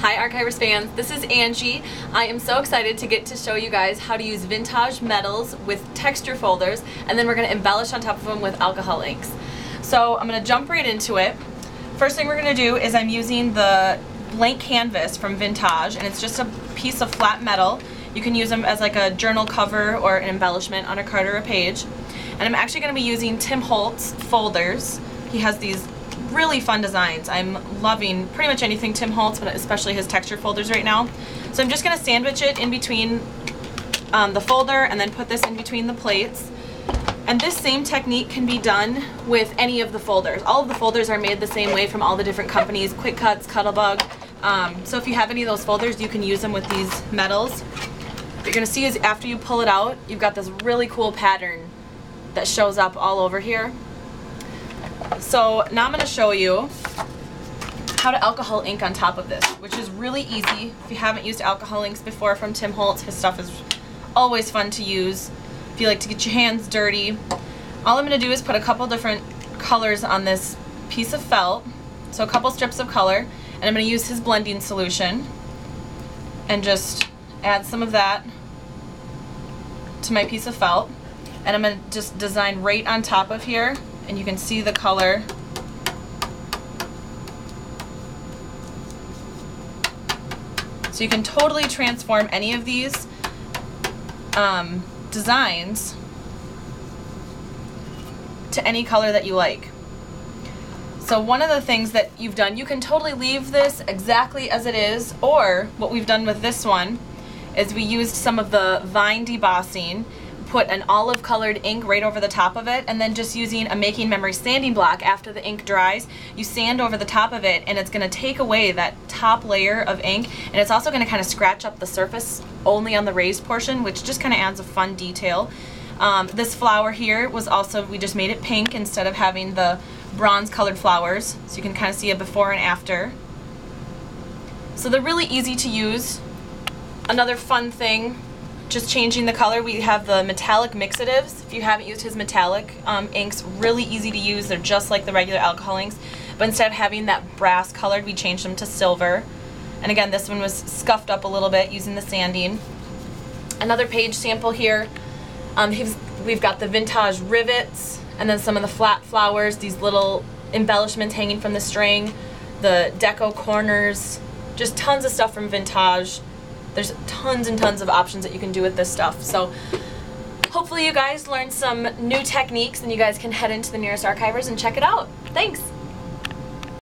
Hi Archivers fans, this is Angie. I am so excited to get to show you guys how to use Vintaj metals with texture folders, and then we're going to embellish on top of them with alcohol inks. So I'm going to jump right into it. First thing we're going to do is I'm using the blank canvas from Vintaj, and it's just a piece of flat metal. You can use them as like a journal cover or an embellishment on a card or a page. And I'm actually going to be using Tim Holtz folders. He has these really fun designs. I'm loving pretty much anything Tim Holtz, but especially his texture folders right now. So I'm just going to sandwich it in between the folder and then put this in between the plates. And this same technique can be done with any of the folders. All of the folders are made the same way from all the different companies, Quick Cuts, Cuttlebug. So if you have any of those folders, you can use them with these metals. What you're going to see is after you pull it out, you've got this really cool pattern that shows up all over here. So now I'm going to show you how to alcohol ink on top of this, which is really easy. If you haven't used alcohol inks before from Tim Holtz, his stuff is always fun to use if you like to get your hands dirty. All I'm going to do is put a couple different colors on this piece of felt, so a couple strips of color, and I'm going to use his blending solution and just add some of that to my piece of felt. And I'm going to just design right on top of here, and you can see the color. So you can totally transform any of these designs to any color that you like. So one of the things that you've done, you can totally leave this exactly as it is, or what we've done with this one is we used some of the vine debossing, put an olive colored ink right over the top of it, and then just using a making memory sanding block after the ink dries, you sand over the top of it, and it's going to take away that top layer of ink, and it's also going to kind of scratch up the surface only on the raised portion, which just kind of adds a fun detail. This flower here was also, we just made it pink instead of having the bronze colored flowers, so you can kind of see a before and after. So they're really easy to use. Another fun thing, just changing the color, we have the metallic mixatives. If you haven't used his metallic inks, really easy to use. They're just like the regular alcohol inks, but instead of having that brass colored, we changed them to silver. And again, this one was scuffed up a little bit using the sanding. Another page sample here, we've got the Vintaj rivets, and then some of the flat flowers, these little embellishments hanging from the string, the deco corners, just tons of stuff from Vintaj. There's tons and tons of options that you can do with this stuff. So hopefully you guys learned some new techniques and you guys can head into the nearest Archivers and check it out. Thanks!